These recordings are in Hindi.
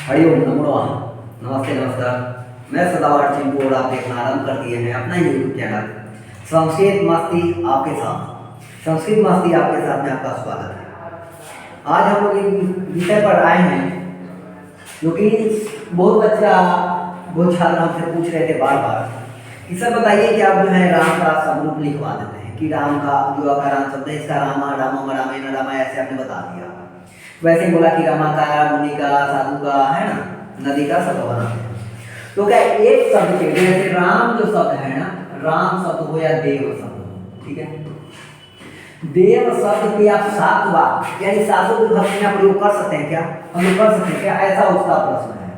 हरिओम नमो नमः। नमस्ते नमस्कार। मैं सदावर चिंपू और आप देखना आरंभ कर दिए हैं अपना यूट्यूब चैनल संस्कृत मस्ती आपके साथ। संस्कृत मस्ती आपके साथ में आपका स्वागत है। आज हम लोग एक विषय पर आए हैं क्योंकि बहुत बच्चा बहुत छात्र हमसे पूछ रहे थे बार बार कि सर बताइए कि आप जो है राम का स्वरूप लिखवा देते हैं कि राम का जो अकारांत शब्द है इसका रामा रामम रामेण रामा ऐसे आपने बता दिया। वैसे ही बोला कि रामा का मुनि का साधु का है ना नदी का शब्द बनाते हैं। तो क्या एक शब्द के जैसे राम जो शब्द है ना राम शब्द हो या देव शब्द हो, ठीक है। देव शब्द के आप सात बार यानी सातों विभक्ति में प्रयोग कर सकते हैं क्या? हम लोग कर सकते हैं क्या? ऐसा उसका प्रश्न है।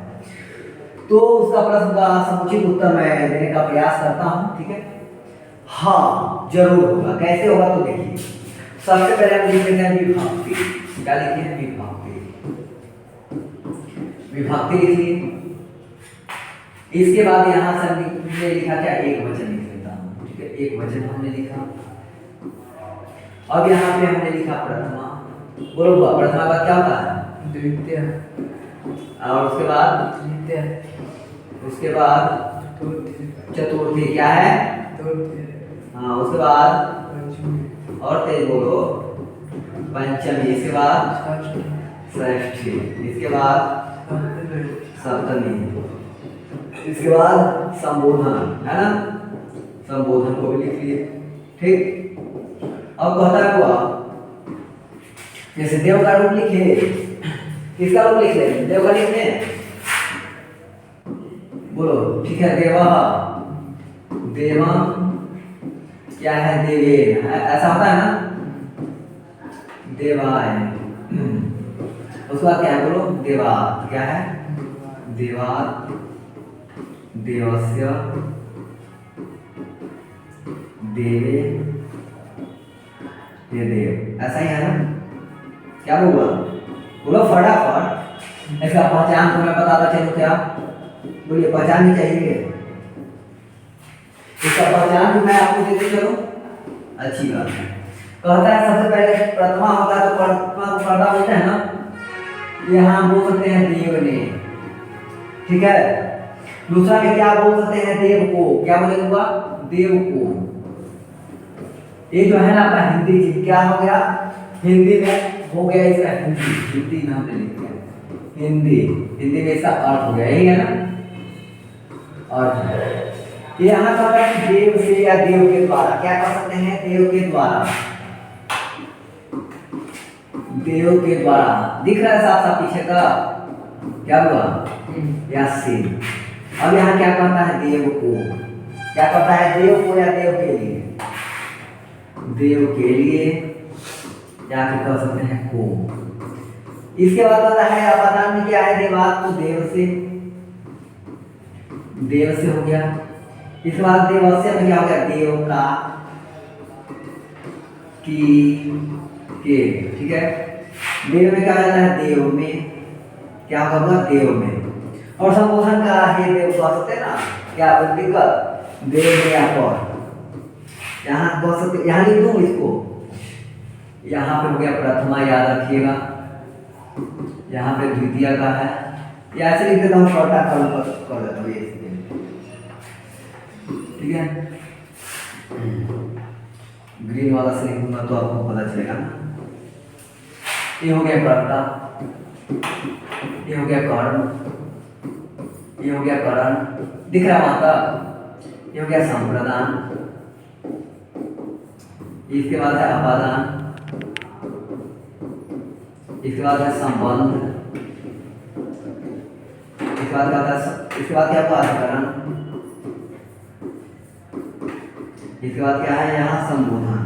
तो उसका प्रश्न का समुचित उत्तर मैं देने का प्रयास करता हूँ, ठीक है। हाँ जरूर होगा। कैसे होगा तो देखिए, सबसे पहले हम लिख लेते हैं विभक्ति। क्या लिखे हैं? विभक्ति। विभक्ति लिखिए। इसके बाद यहाँ से हमने लिखा क्या? एक वचन लिख लेता हूँ, ठीक है। एक वचन हमने लिखा। अब यहाँ पे हमने लिखा प्रथमा। बोलो हुआ प्रथमा का क्या होता है? द्वितीय। और उसके बाद तृतीय। उसके बाद चतुर्थी। क्या है? हाँ उसके बाद और तेज बोलो पंचमी। इसके बाद षष्ठी। इसके बाद सप्तमी। इसके बाद संबोधन, है ना। संबोधन को भी लिख लिए, ठीक। अब कहता है हुआ जैसे देव का रूप लिखे। किसका रूप लिख ले? देव का लिखने बोलो, ठीक है। देवा देवा क्या है? देवेन, ऐसा होता है ना। देवाय। उसके बाद क्या है? बोलो देवा। क्या है? देवा देवस्य देवे ये देव। ऐसा ही है ना। क्या होगा? बोलो फटाफट। इसका पहचान को मैं बताता चलूं क्या? बोलिए पहचान नहीं चाहिए। इसका पहचान भी मैं आपको देते चलूं, अच्छी बात है। कहता है सबसे पहले प्रथमा होता है तो प्रथमा को पर्दा बोलते हैं ना। यहाँ बोल सकते हैं देव ने, ठीक है। दूसरा में क्या बोल सकते हैं? देव को। क्या बोलेगा? देव को। ये जो है ना आपका हिंदी चीज क्या हो गया? हिंदी में हो गया इसका हिंदी। हिंदी में हमने लिख दिया हिंदी। हिंदी में इसका अर्थ हो गया, यही है ना अर्थ। यहाँ का देव से या देव के द्वारा क्या कर सकते हैं? देव के द्वारा। देव के द्वारा दिख रहा है साफ साफ पीछे का। क्या हुआ? या से। अब यहाँ क्या कहता है? देव को। क्या कहता है? देव को या देव के लिए? देव के लिए या फिर कह सकते हैं को। इसके बाद कहता है अपादान में क्या है? देवात, तो देव से। देव से हो गया। इसके बाद देवस्य में क्या हो गया? देव का के, ठीक है। देव में क्या रहता है? देव में। क्या होगा? देव में। और संबोधन का हे देव कह सकते हैं ना। क्या दिक्कत? देव में या पर यहाँ कह सकते, यहाँ लिख दूँ इसको। यहाँ पे हो गया प्रथमा, याद रखिएगा। यहाँ पे द्वितीय का है, या ऐसे लिख देता हूँ छोटा कर देता हूँ, ठीक है। ग्रीन वाला से लिखूंगा तो आपको पता चलेगा ना। ये हो गया कर्ता, ये हो गया कर्ण, ये हो गया करण, दिख रहा माता। ये हो गया संप्रदान। इसके बाद है अपादान। इसके बाद है संबंध। इसके बाद क्या है? इसके बाद क्या हुआ? अधिकरण। इसके बाद क्या है? यहाँ संबोधन।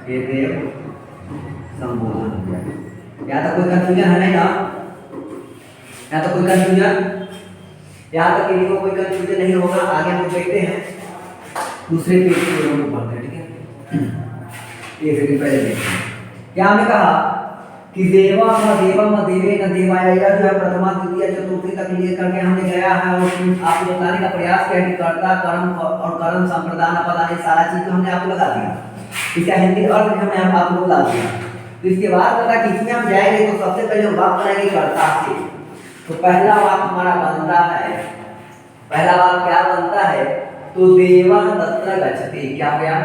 ये देव संबोधन हो गया। यहाँ तक कोई कंफ्यूजन है नहीं ना? यहाँ तक कोई कंफ्यूजन? यहाँ तक किसी को कोई कंफ्यूजन नहीं होगा। आगे हम देखते हैं दूसरे पेज को हम पढ़ते हैं, ठीक है। एक सेकंड पहले देखते हैं। क्या हमने कहा कि देवा म देवम देवे न देवाय, यह जो है प्रथमा द्वितीय चतुर्थी तक लिए करके हमने गया है। और आपको बताने का प्रयास किया कि कर्ता कर्म और कर्म संप्रदान अपदान ये सारा चीज हमने आपको लगा दिया। इसका हिंदी अर्थ भी हमने आपको बता दिया। तो इसके बाद पता कि इसमें हम जाएंगे तो सबसे पहले बात बनाएंगे कर्ता से। तो पहला वाक्य हमारा बनता है, पहला वाक्य क्या बनता है? तो देवः तत्र गच्छति। क्या हो गया?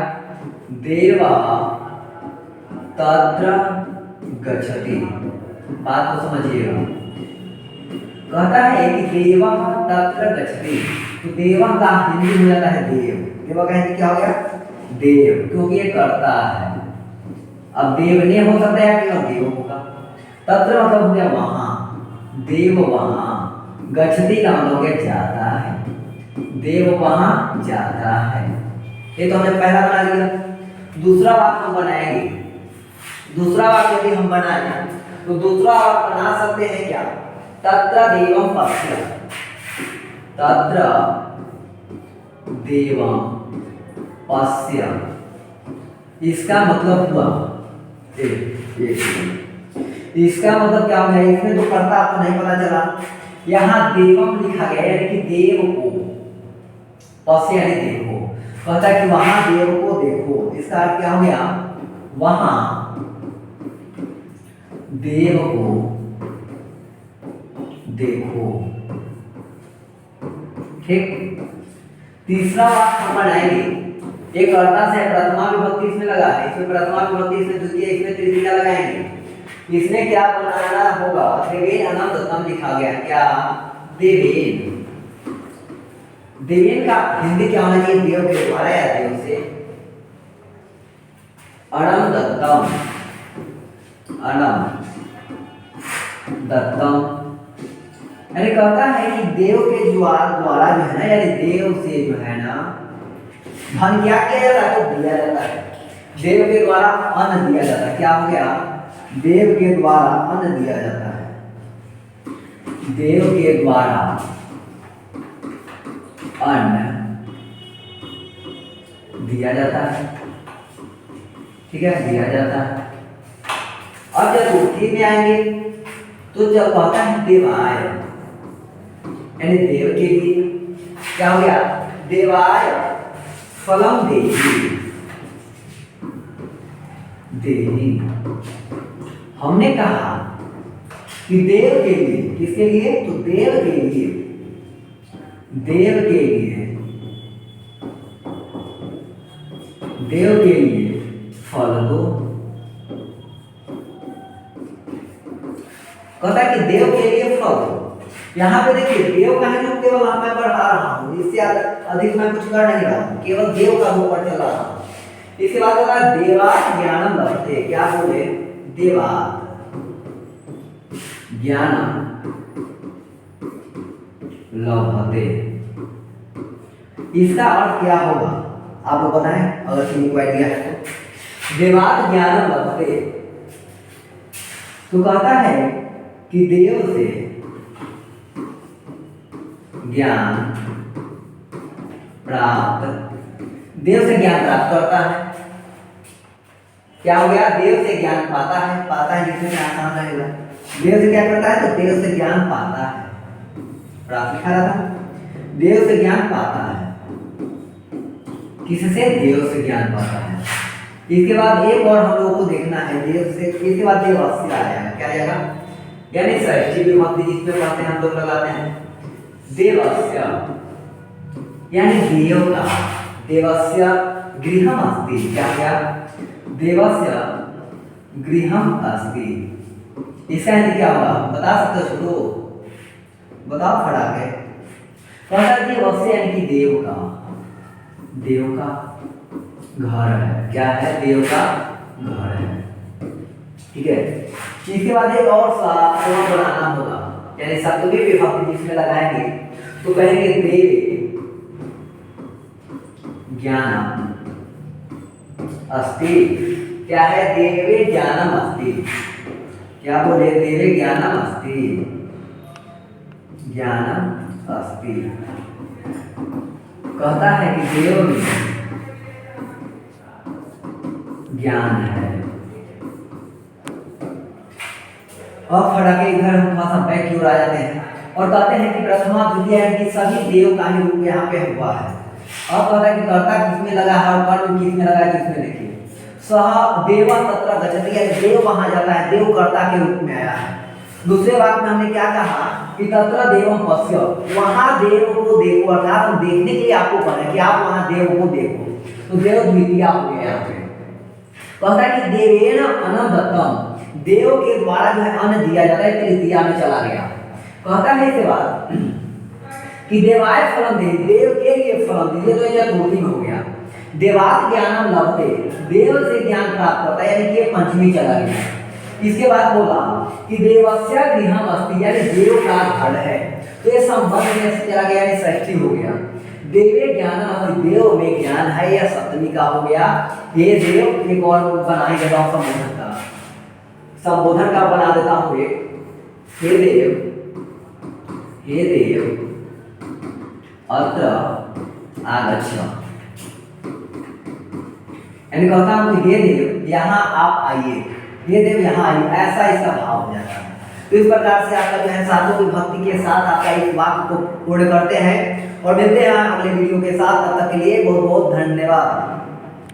देवः तत्र गच्छति। बात को समझिएगा। कहता है कि देवः तत्र गच्छति, तो देवः का हिंदी हो जाता है देव। देवः का हिंदी क्या हो गया? देव, क्योंकि ये करता है। अब देव ने हो सकता है कि देव होगा। तत्र मतलब हो गया वहां, देव वहां, गच्छति का मतलब हो गया जाता है, देव वहां जाता है। ये तो हमने पहला बना लिया। दूसरा वाक्य हम बनाएंगे। दूसरा वाक्य यदि हम बनाएं तो दूसरा वाक्य बना सकते हैं क्या? तत्र देवं पश्य, तत्र देवं पश्य। इसका मतलब हुआ इसका मतलब क्या है? इसमें तो कर्ता आपको नहीं पता चला। यहाँ देवम लिखा गया यानी कि देव को, पश्य यानी देखो। कहता है कि वहां देव को देखो। इसका अर्थ क्या हो गया? वहां देव को देखो। ठीक। तीसरा वाक्य हम बनाएंगे। एक कर्ता से प्रथमा विभक्ति इसमें लगा है, इसमें प्रथमा विभक्ति, इसमें द्वितीय, इसमें तृतीया लगाएंगे। इसमें क्या बनाना होगा? देवेन अनंततम लिखा गया। क्या? देवेन। देवेन का हिंदी क्या होना चाहिए? देव के द्वारा या देव से। अणम दत्तम, अणम दत्तम यानी कहता है कि देव के द्वारा जो है ना, यानी देव से जो है ना धन क्या किया जाता है? तो दिया जाता है। देव के द्वारा अन्न दिया जाता है। क्या हो गया? देव के द्वारा अन्न दिया जाता है, देव के द्वारा अन्न दिया जाता है। ठीक है, दिया जाता है। अब जब चतुर्थी में आएंगे तो जब कहता है देवाय, यानी देव के लिए। क्या हो गया? देवाय फलम देहि, देहि। हमने कहा कि देव के लिए, किसके लिए? तो देव के लिए, देव के लिए, देव के लिए फल दो। कहता है कि देव के लिए फल दो। यहाँ पे देखिए देव का है जो केवल मैं पढ़ा रहा हूँ, इससे अधिक मैं कुछ कर नहीं रहा हूँ, केवल देव का ऊपर चल रहा हूँ। इसके बाद होगा देवात् ज्ञानम लभते। क्या बोले? देवात् ज्ञानम लभते। इसका अर्थ क्या होगा आपको पता है? अगर किसी को आइडिया है तो। देवात् ज्ञानम लभते तो कहता है कि देव से ज्ञान प्राप्त, देव से ज्ञान प्राप्त करता है। क्या हो गया? देव से ज्ञान पाता है, पाता है जिसमें आसान रहेगा। देव से क्या करता है? तो देव से ज्ञान पाता है। प्राप्त लिखा रहा था, देव से ज्ञान पाता है। किससे? देव से ज्ञान पाता है। इसके बाद एक और हम लोगों को देखना है देव से। इसके बाद देवस्य आएगा। क्या आएगा? यानी षष्ठी विभक्ति जिसमें पढ़ते हैं हम लोग लगाते हैं देवस्य, यानी देव का। देवस्य गृहम अस्ति। क्या क्या? देवस्य गृहम अस्ति। इसका यानी क्या होगा? बता सकते हो? छोड़ो, बताओ खड़ा के। कहता है देवस्य यानी कि देव का, देव का घर है। क्या है? देव का घर है। ठीक है। इसके बाद एक और शब्द बनाना होगा, यानी सप्तमी विभक्ति जिसमें लगाएंगे तो कहेंगे देवे ज्ञानम अस्ति। क्या है? देवे ज्ञानम अस्ति। क्या बोले? देवे ज्ञानम अस्ति, ज्ञानम अस्ति। कहता है कि देव में ज्ञान है। अब खड़ा के इधर हम थोड़ा सा बैक की ओर आ जाते हैं और कहते हैं कि प्रथमा द्वितीय कि सभी देव का ही रूप यहाँ पे हुआ है। अब कहता है कि कर्ता किसमें लगा है और कर्म किसमें लगा है? किसमें? देखिए सह देव तत्र गच्छति, यानी देव वहां जाता है, देव कर्ता के रूप में आया है। दूसरे वाक्य में हमने क्या कहा कि तत्र देवम पश्य, वहां देव को देखो, अर्थात हम देखने के लिए आपको कहें कि आप वहां देव को देखो। तो देव द्वितीया हो गया यहाँ पे। कहता है कि देवेन अन्न दत्तम, देव के द्वारा जो है अन्न दिया जाता है, तृतीया में चला गया। कहता है इसके बाद कि देवाय फलम दे, देव के लिए फलम दे, तो यह चतुर्थी में हो गया। देवात ज्ञानम लभते, देव से ज्ञान प्राप्त होता है, यानी कि ये पंचमी चला गया। इसके बाद बोला कि देवस्य गृहम अस्ति, यानी देव का घर है, तो ये संबंध में से चला गया, यानी षष्ठी हो गया। देवे ज्ञानम, देव में ज्ञान है, या सप्तमी का हो गया। हे देव, एक और बना देता हूँ संबोधन का, संबोधन का बना देता हूँ एक, हे देव, हे देव अत्र आगच्छ, यानी कहता हूँ कि हे देव यहाँ आप आइए, हे देव यहाँ आइए, ऐसा इसका भाव हो जाता है। तो इस प्रकार से आपका जो है साधु की भक्ति के साथ आपका इस वाक्य को पूर्ण करते हैं और मिलते हैं अगले वीडियो के साथ। तब तक के लिए बहुत बहुत धन्यवाद।